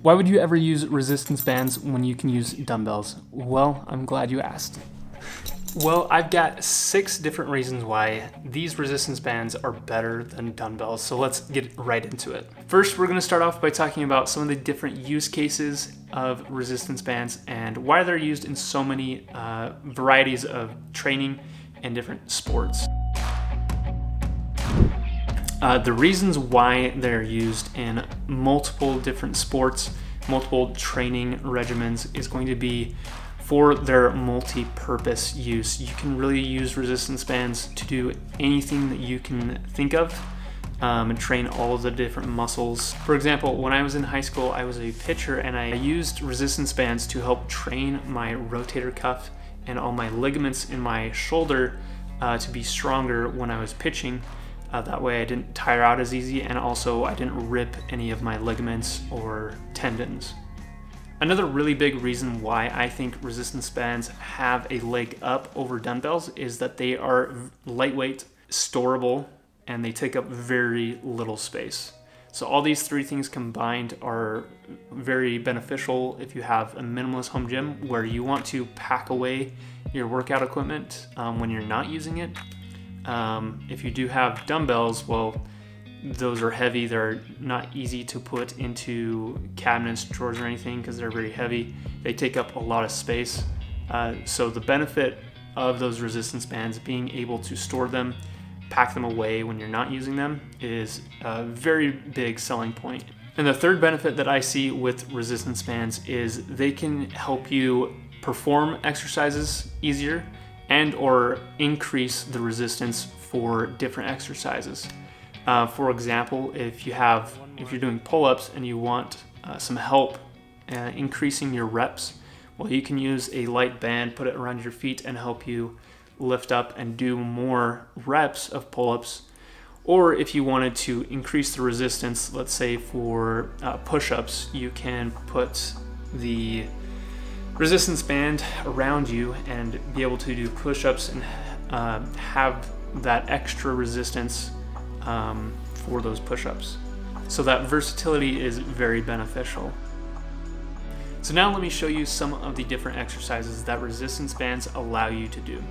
Why would you ever use resistance bands when you can use dumbbells? Well, I'm glad you asked. Well, I've got 6 different reasons why these resistance bands are better than dumbbells, so let's get right into it. First, we're going to start off by talking about some of the different use cases of resistance bands and why they're used in so many varieties of training and different sports. The reasons why they're used in multiple different sports, multiple training regimens is going to be for their multi-purpose use. You can really use resistance bands to do anything that you can think of and train all of the different muscles. For example, when I was in high school, I was a pitcher and I used resistance bands to help train my rotator cuff and all my ligaments in my shoulder to be stronger when I was pitching. That way I didn't tire out as easy, and also I didn't rip any of my ligaments or tendons. Another really big reason why I think resistance bands have a leg up over dumbbells is that they are lightweight, storable, and they take up very little space. So all these 3 things combined are very beneficial if you have a minimalist home gym where you want to pack away your workout equipment when you're not using it. If you do have dumbbells, well, those are heavy. They're not easy to put into cabinets, drawers, or anything because they're very heavy. They take up a lot of space. So the benefit of those resistance bands, being able to store them, pack them away when you're not using them, is a very big selling point. And the third benefit that I see with resistance bands is they can help you perform exercises easier and or increase the resistance for different exercises. For example, if you're doing pull-ups and you want some help increasing your reps, well, you can use a light band, put it around your feet, and help you lift up and do more reps of pull-ups. Or if you wanted to increase the resistance, let's say for push-ups, you can put the resistance band around you and be able to do push-ups and have that extra resistance for those push-ups. So that versatility is very beneficial. So now let me show you some of the different exercises that resistance bands allow you to do.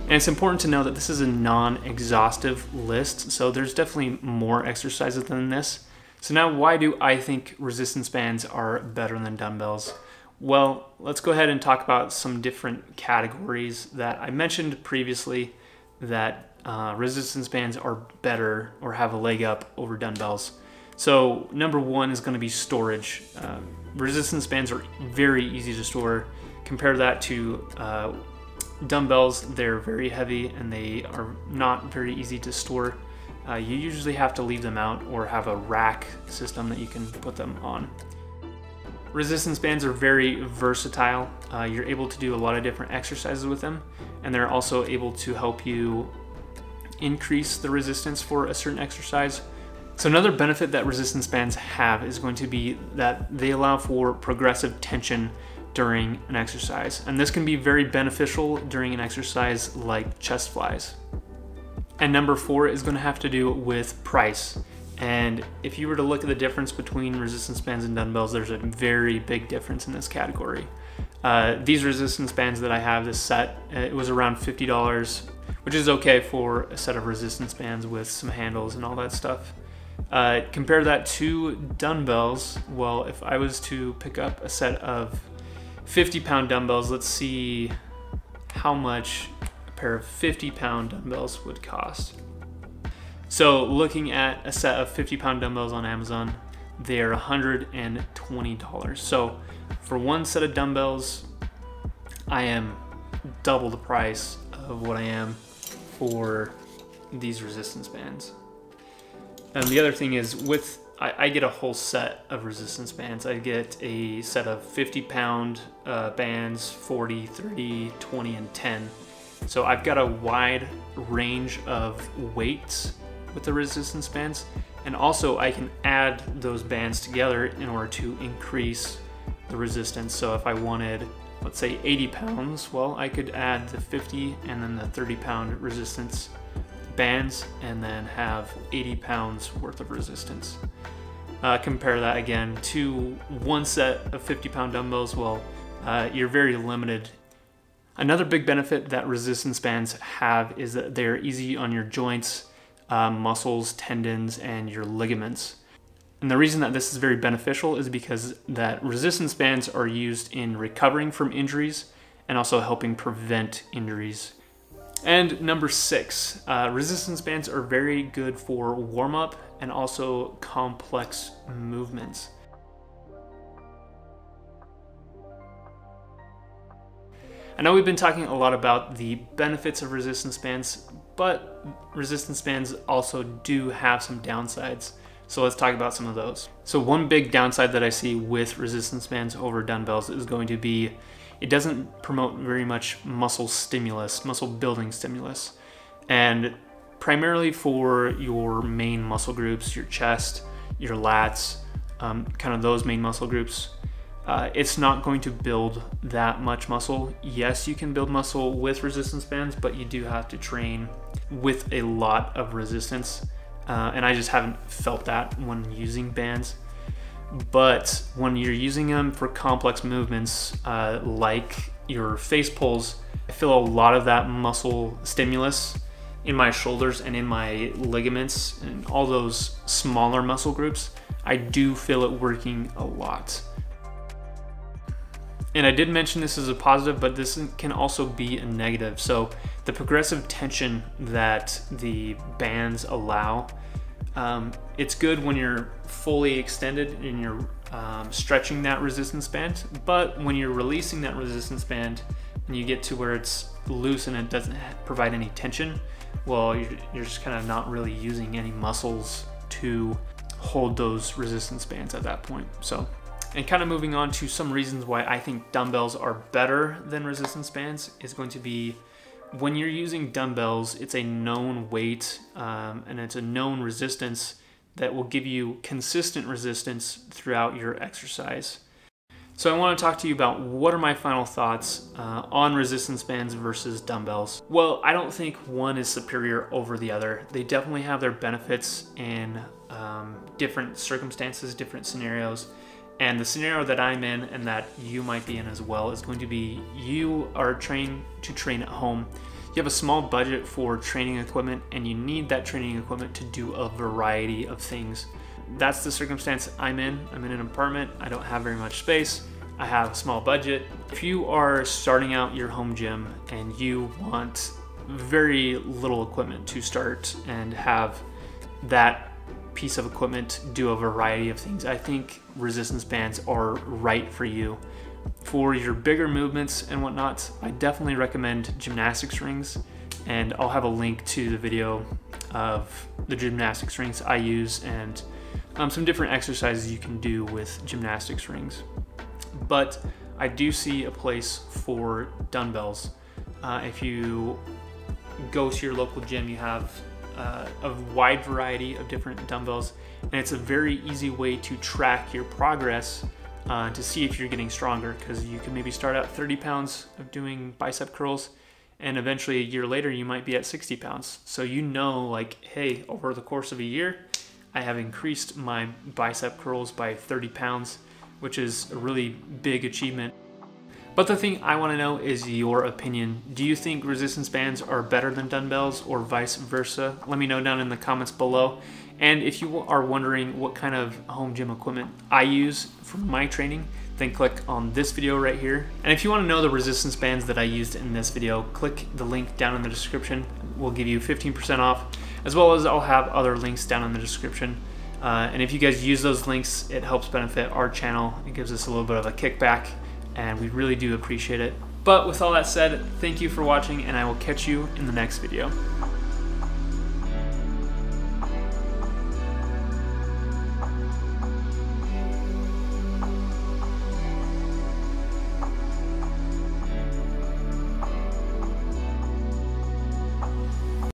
And it's important to know that this is a non-exhaustive list, so there's definitely more exercises than this. So now, why do I think resistance bands are better than dumbbells? Well, let's go ahead and talk about some different categories that I mentioned previously that resistance bands are better or have a leg up over dumbbells. So number 1 is going to be storage. Resistance bands are very easy to store. Compare that to dumbbells. They're very heavy and they are not very easy to store. You usually have to leave them out or have a rack system that you can put them on. Resistance bands are very versatile. You're able to do a lot of different exercises with them, and they're also able to help you increase the resistance for a certain exercise. So another benefit that resistance bands have is going to be that they allow for progressive tension during an exercise, and this can be very beneficial during an exercise like chest flies. And number 4 is going to have to do with price. And if you were to look at the difference between resistance bands and dumbbells, there's a very big difference in this category. These resistance bands that I have, this set, it was around $50, which is okay for a set of resistance bands with some handles and all that stuff. Compare that to dumbbells. Well, if I was to pick up a set of 50-pound dumbbells, let's see how much a pair of 50-pound dumbbells would cost. So looking at a set of 50-pound dumbbells on Amazon, they are $120. So for one set of dumbbells, I am double the price of what I am for these resistance bands. And the other thing is I get a whole set of resistance bands. I get a set of 50-pound bands, 40, 30, 20, and 10. So I've got a wide range of weights with the resistance bands. And also I can add those bands together in order to increase the resistance. So if I wanted, let's say 80 pounds, well, I could add the 50 and then the 30-pound resistance bands and then have 80 pounds worth of resistance. Compare that again to one set of 50-pound dumbbells. Well, you're very limited. Another big benefit that resistance bands have is that they're easy on your joints, muscles, tendons, and your ligaments. And the reason that this is very beneficial is because that resistance bands are used in recovering from injuries and also helping prevent injuries. And number 6, resistance bands are very good for warm-up and also complex movements. I know we've been talking a lot about the benefits of resistance bands, but resistance bands also do have some downsides. So let's talk about some of those. So one big downside that I see with resistance bands over dumbbells is going to be it doesn't promote very much muscle stimulus, muscle building stimulus. And primarily for your main muscle groups, your chest, your lats, kind of those main muscle groups, it's not going to build that much muscle. Yes, you can build muscle with resistance bands, but you do have to train with a lot of resistance. And I just haven't felt that when using bands. But when you're using them for complex movements, like your face pulls, I feel a lot of that muscle stimulus in my shoulders and in my ligaments and all those smaller muscle groups. I do feel it working a lot. And I did mention this as a positive, but this can also be a negative. So the progressive tension that the bands allow, it's good when you're fully extended and you're stretching that resistance band, but when you're releasing that resistance band and you get to where it's loose and it doesn't provide any tension, well, you're just kind of not really using any muscles to hold those resistance bands at that point. So, and kind of moving on to some reasons why I think dumbbells are better than resistance bands is going to be when you're using dumbbells, it's a known weight and it's a known resistance that will give you consistent resistance throughout your exercise. So I want to talk to you about what are my final thoughts on resistance bands versus dumbbells. Well, I don't think one is superior over the other. They definitely have their benefits in different circumstances, different scenarios. And the scenario that I'm in and that you might be in as well is going to be you are trained to train at home. You have a small budget for training equipment and you need that training equipment to do a variety of things. That's the circumstance I'm in. I'm in an apartment. I don't have very much space. I have a small budget. If you are starting out your home gym and you want very little equipment to start and have that piece of equipment do a variety of things, I think resistance bands are right for you. For your bigger movements and whatnot, I definitely recommend gymnastics rings, and I'll have a link to the video of the gymnastics rings I use and some different exercises you can do with gymnastics rings. But I do see a place for dumbbells. If you go to your local gym, you have a wide variety of different dumbbells, and it's a very easy way to track your progress to see if you're getting stronger, because you can maybe start out 30 pounds of doing bicep curls and eventually a year later you might be at 60 pounds. So you know, like, hey, over the course of a year I have increased my bicep curls by 30 pounds, which is a really big achievement. But the thing I want to know is your opinion. Do you think resistance bands are better than dumbbells or vice versa? Let me know down in the comments below. And if you are wondering what kind of home gym equipment I use for my training, then click on this video right here. And if you want to know the resistance bands that I used in this video, click the link down in the description. We'll give you 15% off, as well as I'll have other links down in the description And if you guys use those links, it helps benefit our channel. It gives us a little bit of a kickback, and we really do appreciate it. But with all that said, thank you for watching, and I will catch you in the next video.